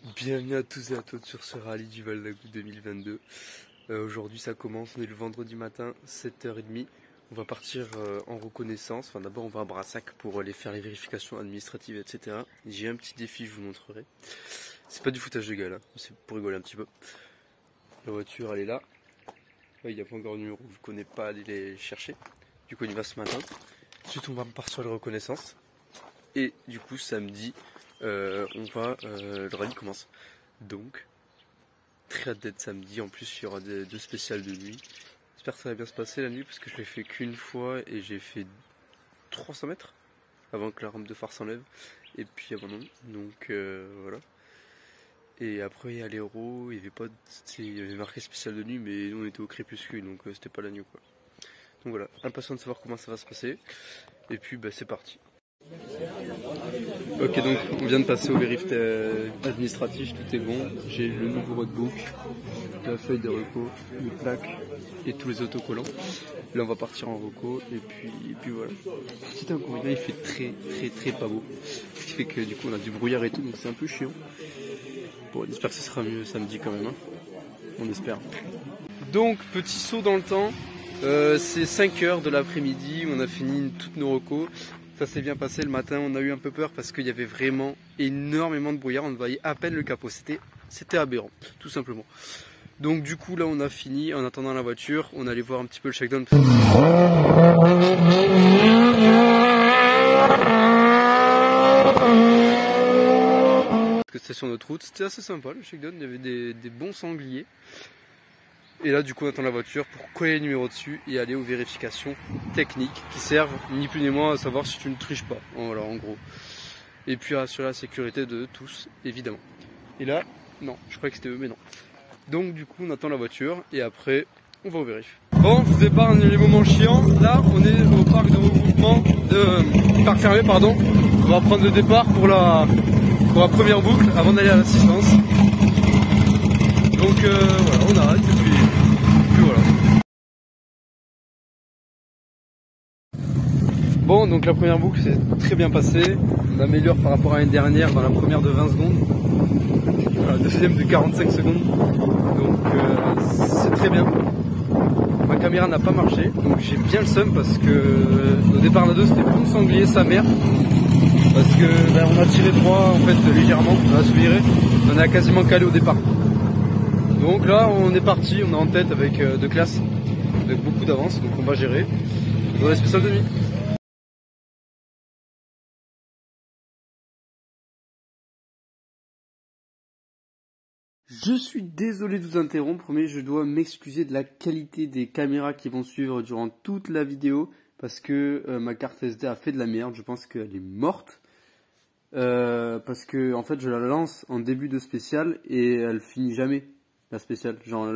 Bienvenue à tous et à toutes sur ce rallye du Val d'Agou 2022. Aujourd'hui ça commence, on est le vendredi matin, 7h30. On va partir en reconnaissance. Enfin d'abord on va à Brassac pour aller faire les vérifications administratives, etc. J'ai un petit défi, je vous montrerai. C'est pas du foutage de gueule, hein. C'est pour rigoler un petit peu. La voiture elle est là. Il n'y a pas encore de numéro, je ne connais pas aller les chercher. Du coup on y va ce matin. Ensuite on va partir sur les reconnaissances. Et du coup samedi, le rallye commence. Donc, très hâte d'être samedi. En plus, il y aura deux spéciales de nuit. J'espère que ça va bien se passer la nuit parce que je l'ai fait qu'une fois et j'ai fait 300 mètres avant que la rampe de phare s'enlève. Et puis abandon. Donc voilà. Et après, il y a l'héros. Il y avait marqué spécial de nuit, mais nous on était au crépuscule donc c'était pas la nuit quoi. Donc voilà, impatient de savoir comment ça va se passer. Et puis bah, c'est parti. Ok, donc on vient de passer au vérif administratif, tout est bon. J'ai le nouveau roadbook, la feuille de reco, les plaques et tous les autocollants. Là on va partir en reco et puis voilà. Petit inconvénient, il fait très pas beau. Ce qui fait que du coup on a du brouillard et tout, donc c'est un peu chiant. Bon, on espère que ce sera mieux samedi quand même, hein. On espère. Donc petit saut dans le temps, c'est 5h de l'après-midi, on a fini toutes nos recos. Ça s'est bien passé le matin, on a eu un peu peur parce qu'il y avait vraiment énormément de brouillard, on voyait à peine le capot, c'était aberrant, tout simplement. Donc du coup là on a fini, en attendant la voiture, on allait voir un petit peu le shakedown. Parce que c'était sur notre route, c'était assez sympa le shakedown, il y avait des bons sangliers. Et là du coup on attend la voiture pour coller les numéros dessus et aller aux vérifications techniques qui servent ni plus ni moins à savoir si tu ne triches pas, voilà en gros. Et puis à assurer la sécurité de tous évidemment. Et là, non, je croyais que c'était eux mais non. Donc du coup on attend la voiture et après on va au vérif. Bon, je vous épargne les moments chiants, là on est au parc de regroupement, parc fermé pardon. On va prendre le départ pour la première boucle avant d'aller à l'assistance. Donc voilà, on arrête et puis voilà. Bon, donc la première boucle s'est très bien passée. On améliore par rapport à l'année dernière dans la première de 20 secondes. La deuxième de 45 secondes. Donc c'est très bien. Ma caméra n'a pas marché, donc j'ai bien le seum parce que au départ la 2 c'était plus sanglier, sa mère. Parce que ben, on a tiré droit en fait légèrement, on a souviré, on a quasiment calé au départ. Donc là on est parti, on est en tête avec deux classes, avec beaucoup d'avance, donc on va gérer dans les spéciales de nuit. Je suis désolé de vous interrompre, mais je dois m'excuser de la qualité des caméras qui vont suivre durant toute la vidéo, parce que ma carte SD a fait de la merde, je pense qu'elle est morte. Parce que en fait je la lance en début de spéciale et elle finit jamais. La spéciale, genre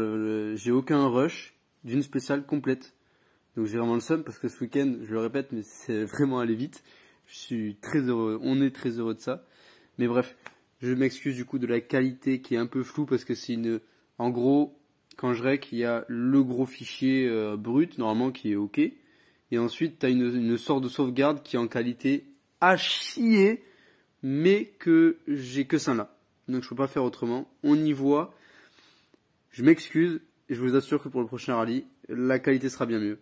j'ai aucun rush d'une spéciale complète. Donc j'ai vraiment le seum parce que ce week-end, je le répète, mais c'est vraiment allé vite. Je suis très heureux, on est très heureux de ça. Mais bref, je m'excuse du coup de la qualité qui est un peu floue parce que c'est en gros, quand je rec, il y a le gros fichier brut normalement qui est ok. Et ensuite tu as une sorte de sauvegarde qui est en qualité à chier, mais que j'ai que ça là. Donc je peux pas faire autrement. On y voit. Je m'excuse et je vous assure que pour le prochain rallye, la qualité sera bien mieux.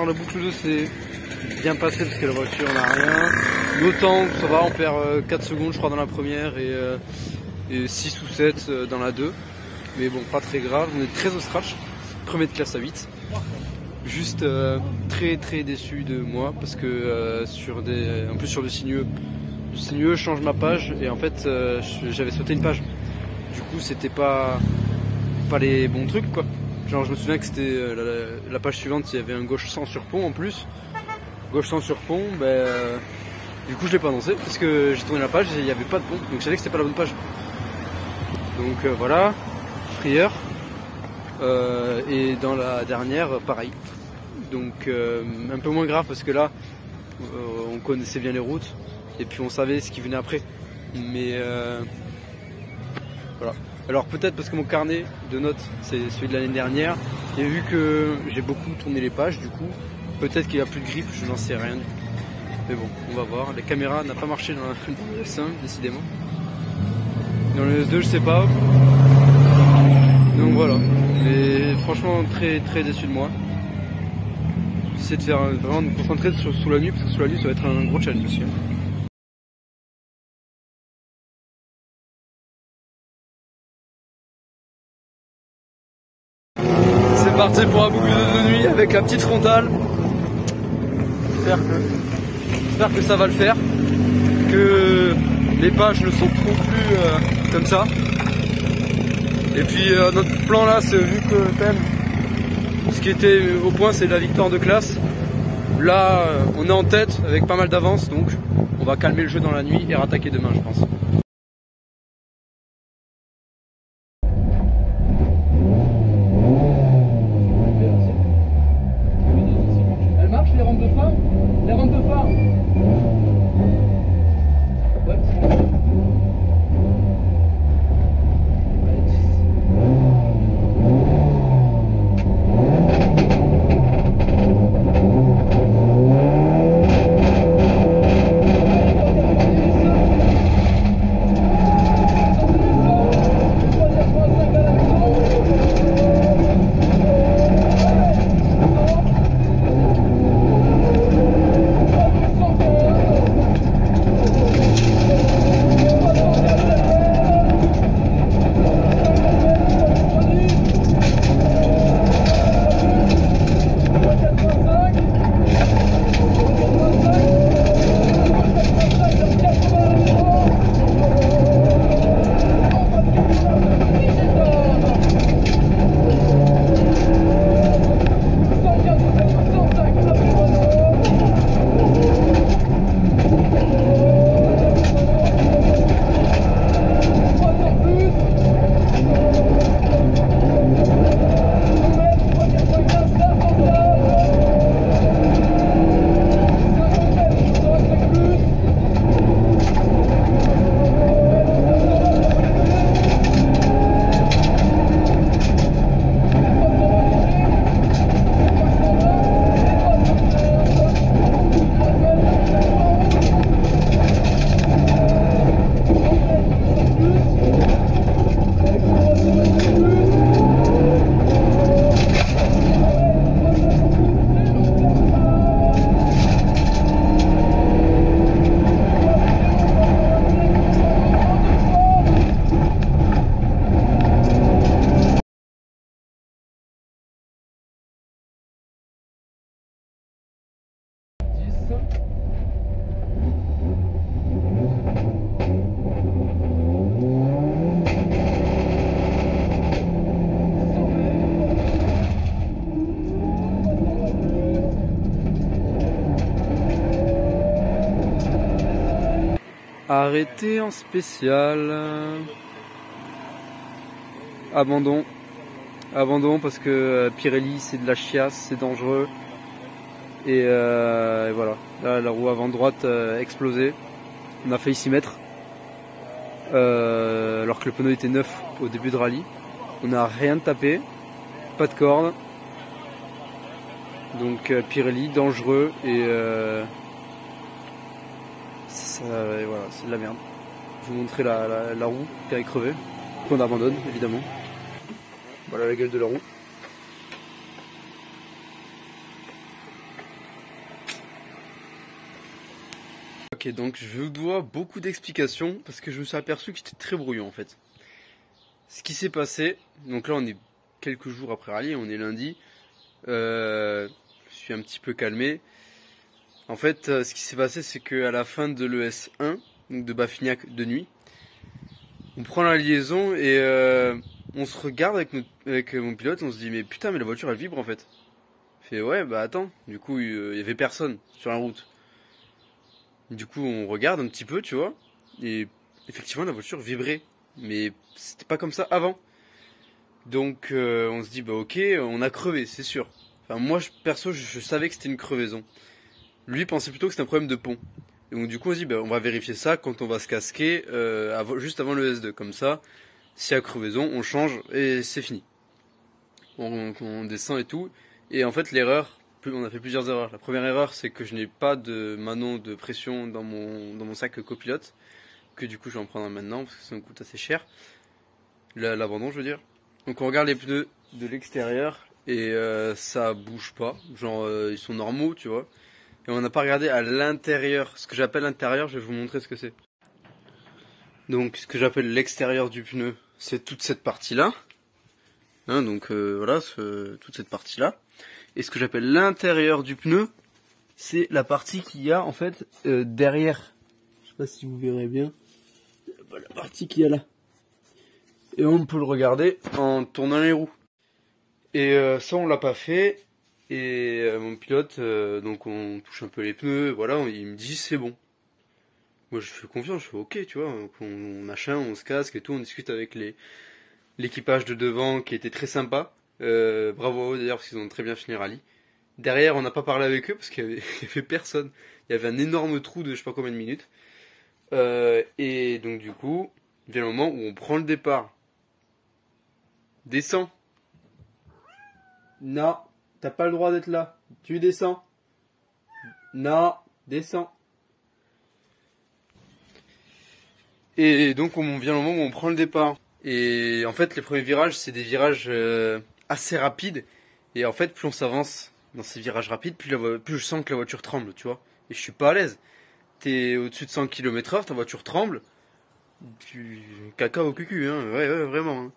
la boucle 2 c'est bien passé parce que la voiture n'a rien. L'autant, ça va, on perd 4 secondes je crois dans la première et 6 ou 7 dans la 2. Mais bon, pas très grave, on est très au scratch, premier de classe à 8. Juste très déçu de moi parce que en plus sur le sinueux je change ma page et en fait j'avais sauté une page. Du coup c'était pas les bons trucs quoi. Genre je me souviens que c'était la page suivante, il y avait un gauche 100 sur pont en plus. Gauche 100 sur pont, du coup je l'ai pas annoncé parce que j'ai tourné la page et il n'y avait pas de pont, donc je savais que c'était pas la bonne page. Donc voilà, frayeur. Et dans la dernière, pareil. Donc un peu moins grave parce que là, on connaissait bien les routes et puis on savait ce qui venait après. Mais voilà. Alors peut-être parce que mon carnet de notes c'est celui de l'année dernière et vu que j'ai beaucoup tourné les pages, du coup peut-être qu'il n'y a plus de grip, je n'en sais rien. Mais bon, on va voir. La caméra n'a pas marché dans le S1 décidément. Dans le S2 je sais pas. Donc voilà. Mais franchement très déçu de moi. J'essaie de faire vraiment de me concentrer sous la nuit parce que sous la nuit ça va être un gros challenge aussi. C'est parti pour un boucle de nuit avec la petite frontale. J'espère que ça va le faire. Que les pages ne sont trop plus comme ça. Et puis notre plan là, c'est vu que quand même ce qui était au point c'est la victoire de classe. Là on est en tête avec pas mal d'avance, donc on va calmer le jeu dans la nuit et rattaquer demain je pense. Elle marche les rampes de phare? Les rampes de phare? Ouais, c'est bon. Arrêté en spécial. Abandon. Abandon parce que Pirelli c'est de la chiasse, c'est dangereux. Et voilà. Là, la roue avant droite explosée. On a failli s'y mettre. Alors que le pneu était neuf au début de rallye. On n'a rien tapé. Pas de corde. Donc Pirelli dangereux et voilà, c'est de la merde. Je vais vous montrer la roue qui a crevé, qu'on abandonne évidemment. Voilà la gueule de la roue. Ok, donc je vous dois beaucoup d'explications parce que je me suis aperçu que j'étais très brouillon en fait. Ce qui s'est passé, donc là on est quelques jours après rallye, on est lundi. Je suis un petit peu calmé. En fait, ce qui s'est passé, c'est qu'à la fin de l'ES1, donc de Bafignac de nuit, on prend la liaison et on se regarde avec mon pilote, on se dit mais putain mais la voiture elle vibre en fait. Fait ouais bah attends, du coup il y avait personne sur la route. Du coup on regarde un petit peu tu vois, et effectivement la voiture vibrait, mais c'était pas comme ça avant. Donc on se dit bah ok on a crevé c'est sûr. Enfin moi perso je savais que c'était une crevaison. Lui pensait plutôt que c'était un problème de pont. Et donc du coup on se dit bah, on va vérifier ça quand on va se casquer juste avant le S2. Comme ça, s'il y a crevaison, on change et c'est fini. On descend et tout. Et en fait l'erreur, on a fait plusieurs erreurs. La première erreur c'est que je n'ai pas de manon de pression dans mon sac copilote. Que du coup je vais en prendre un maintenant parce que ça me coûte assez cher. L'abandon je veux dire. Donc on regarde les pneus de l'extérieur et ça bouge pas. Genre ils sont normaux tu vois. Et on n'a pas regardé à l'intérieur. Ce que j'appelle l'intérieur, je vais vous montrer ce que c'est. Donc ce que j'appelle l'extérieur du pneu, c'est toute cette partie-là. Hein, donc voilà, toute cette partie-là. Et ce que j'appelle l'intérieur du pneu, c'est la partie qu'il y a en fait derrière. Je sais pas si vous verrez bien. La partie qu'il y a là. Et on peut le regarder en tournant les roues. Et ça on l'a pas fait. Et mon pilote, donc on touche un peu les pneus, voilà, il me dit c'est bon. Moi je fais confiance, je fais ok, tu vois, on se casque et tout, on discute avec l'équipage de devant qui était très sympa. Bravo à eux d'ailleurs parce qu'ils ont très bien fini le rallye. Derrière on n'a pas parlé avec eux parce qu'il y avait personne. Il y avait un énorme trou de je sais pas combien de minutes. Et donc du coup, il vient le moment où on prend le départ. Descends. Non. T'as pas le droit d'être là. Tu descends. Non, descends. Et donc on vient au moment où on prend le départ. Et en fait les premiers virages c'est des virages assez rapides. Et en fait plus on s'avance dans ces virages rapides, plus je sens que la voiture tremble, tu vois. Et je suis pas à l'aise. T'es au-dessus de 100 km/h, ta voiture tremble. Caca au cucu, hein. Ouais, vraiment. Hein.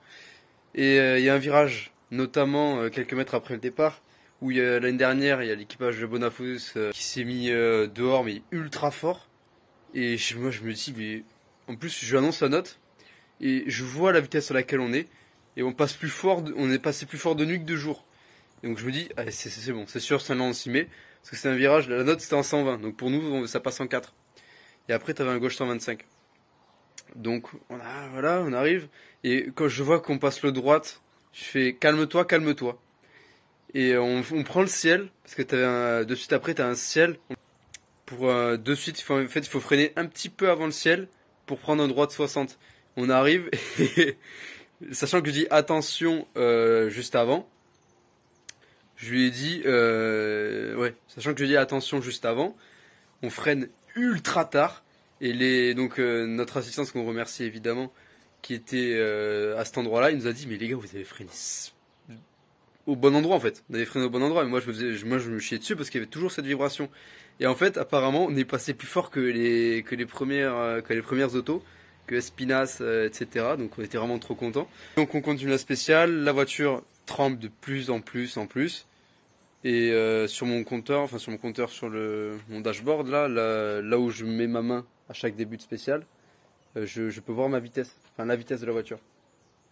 Et il y a un virage, notamment quelques mètres après le départ, où l'année dernière, il y a l'équipage de Bonafous qui s'est mis dehors, mais ultra fort. Et moi, je me dis, mais en plus, je lui annonce la note, et je vois la vitesse à laquelle on est, et on est passé plus fort de nuit que de jour. Et donc je me dis, allez, c'est bon, c'est sûr, celle-là on s'y met, parce que c'est un virage, la note c'était en 120, donc pour nous, ça passe en 4. Et après, t'avais un gauche 125. Donc voilà, on arrive, et quand je vois qu'on passe le droite, je fais calme-toi, calme-toi. Et on prend le ciel, parce que de suite après, t'as un ciel. Pour de suite, il faut freiner un petit peu avant le ciel pour prendre un droit de 60. On arrive, et sachant que je dis attention juste avant, je lui ai dit, sachant que je dis attention juste avant, on freine ultra tard. Et donc notre assistance qu'on remercie évidemment, qui était à cet endroit-là, il nous a dit mais les gars vous avez freiné au bon endroit en fait. On avait freiné au bon endroit, mais moi je me chiais dessus parce qu'il y avait toujours cette vibration. Et en fait, apparemment, on est passé plus fort que les premières autos, que Espinas, etc. Donc on était vraiment trop contents. Donc on continue la spéciale, la voiture tremble de plus en plus en plus. Et sur mon compteur, sur mon dashboard là où je mets ma main à chaque début de spécial, je peux voir ma vitesse, enfin la vitesse de la voiture.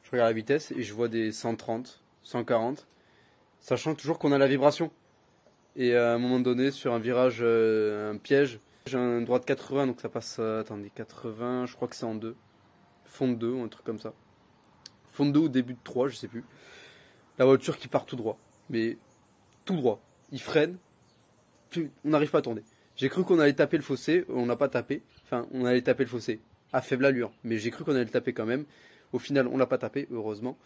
Je regarde la vitesse et je vois des 130, 140. Sachant toujours qu'on a la vibration. Et à un moment donné, sur un virage, un piège, j'ai un droit de 80, donc ça passe, attendez, 80, je crois que c'est en 2. Fond de 2 ou un truc comme ça. Fond de 2 ou début de 3, je sais plus. La voiture qui part tout droit. Mais tout droit. Il freine. On n'arrive pas à tourner. J'ai cru qu'on allait taper le fossé, on n'a pas tapé. Enfin, on allait taper le fossé. À faible allure. Mais j'ai cru qu'on allait le taper quand même. Au final, on l'a pas tapé, heureusement.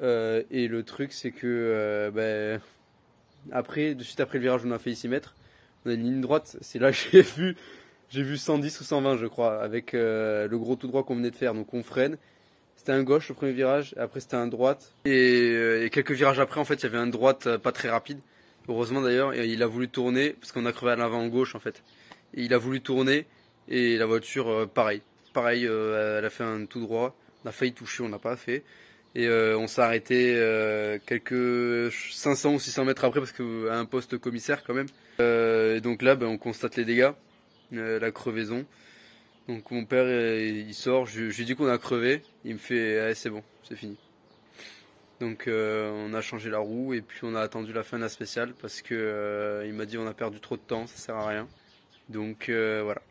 Et le truc, c'est que de suite après le virage, on a failli s'y mettre. On a une ligne droite. C'est là que j'ai vu 110 ou 120, je crois, avec le gros tout droit qu'on venait de faire. Donc on freine. C'était un gauche le premier virage. Après c'était un droite. Et quelques virages après, en fait, il y avait un droite pas très rapide. Heureusement d'ailleurs, il a voulu tourner parce qu'on a crevé à l'avant gauche en fait. Et il a voulu tourner Et la voiture, pareil. Pareil, elle a fait un tout droit. On a failli toucher, on n'a pas fait. Et on s'est arrêté quelques 500 ou 600 mètres après parce qu'à un poste commissaire quand même. Et donc là, on constate les dégâts, la crevaison. Donc mon père, il sort, je lui dis qu'on a crevé. Il me fait, ah, c'est bon, c'est fini. Donc on a changé la roue et puis on a attendu la fin de la spéciale parce que il m'a dit on a perdu trop de temps, ça sert à rien. Donc voilà.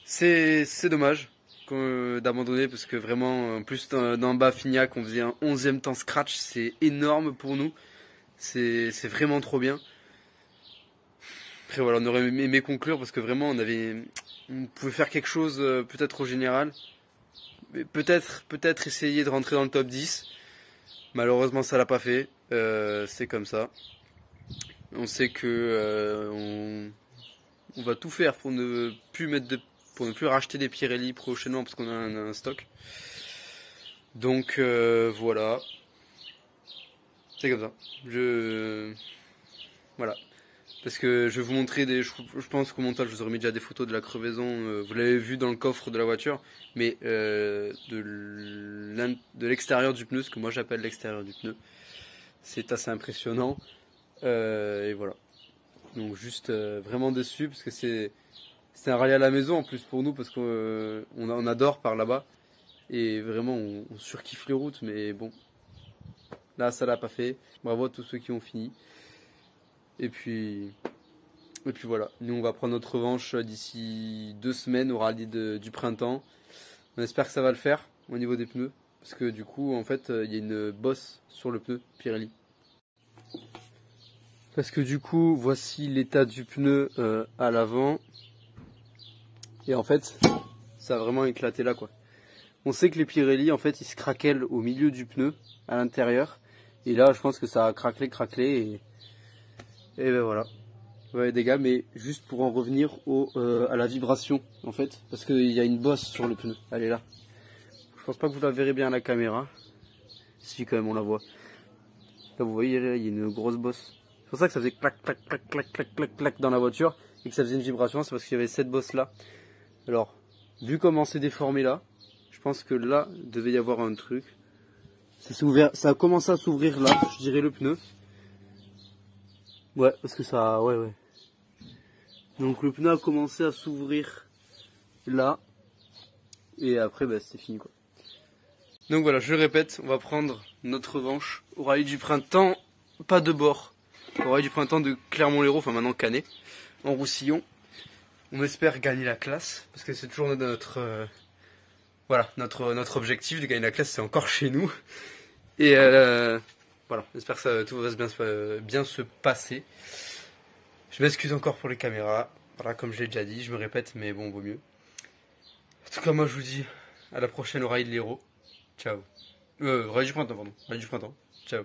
C'est dommage d'abandonner parce que vraiment, en plus dans Bas-Fignac, on faisait un 11e temps scratch, c'est énorme pour nous. C'est vraiment trop bien. Après voilà, on aurait aimé conclure parce que vraiment on pouvait faire quelque chose peut-être au général. Peut-être essayer de rentrer dans le top 10. Malheureusement ça l'a pas fait, c'est comme ça. On sait que on va tout faire pour ne plus pour ne plus racheter des Pirelli prochainement parce qu'on a un stock. Donc voilà, c'est comme ça. Voilà. Parce que je vais vous montrer je pense qu'au montage je vous aurais mis déjà des photos de la crevaison. Vous l'avez vu dans le coffre de la voiture, mais de l'extérieur du pneu, ce que moi j'appelle l'extérieur du pneu. C'est assez impressionnant. Et voilà. Donc juste vraiment déçu parce que c'est un rallye à la maison en plus pour nous parce qu'on adore par là-bas. Et vraiment on surkiffe les routes, mais bon. Là ça l'a pas fait. Bravo à tous ceux qui ont fini. Et puis voilà, nous on va prendre notre revanche d'ici 2 semaines au rallye du printemps. On espère que ça va le faire au niveau des pneus. Parce que du coup en fait il y a une bosse sur le pneu Pirelli. Parce que du coup voici l'état du pneu à l'avant. Et en fait ça a vraiment éclaté là quoi. On sait que les Pirelli en fait ils se craquellent au milieu du pneu à l'intérieur. Et là je pense que ça a craquelé et ben voilà. Ouais, dégâts, mais juste pour en revenir à la vibration en fait, parce qu'il y a une bosse sur le pneu, elle est là. Je pense pas que vous la verrez bien à la caméra. Si quand même on la voit. Là vous voyez, là, il y a une grosse bosse. C'est pour ça que ça faisait clac clac clac clac clac clac clac dans la voiture et que ça faisait une vibration, c'est parce qu'il y avait cette bosse là. Alors, vu comment c'est déformé là, je pense que là devait y avoir un truc. Ça s'est ouvert, ça a commencé à s'ouvrir là, je dirais le pneu. Ouais, parce que ça, ouais. Donc le pneu a commencé à s'ouvrir là. Et après, c'est fini quoi. Donc voilà, je le répète, on va prendre notre revanche au rallye du printemps, pas de bord. Au rallye du printemps de Clermont-Lérault, enfin maintenant Canet, en Roussillon. On espère gagner la classe, parce que c'est toujours notre objectif de gagner la classe, c'est encore chez nous. Et voilà, j'espère que tout va bien se passer. Je m'excuse encore pour les caméras. Voilà, comme je l'ai déjà dit, je me répète, mais bon, vaut mieux. En tout cas, moi, je vous dis à la prochaine au rallye de l'Hérault. Ciao. Rallye du printemps, pardon. Rallye du printemps. Ciao.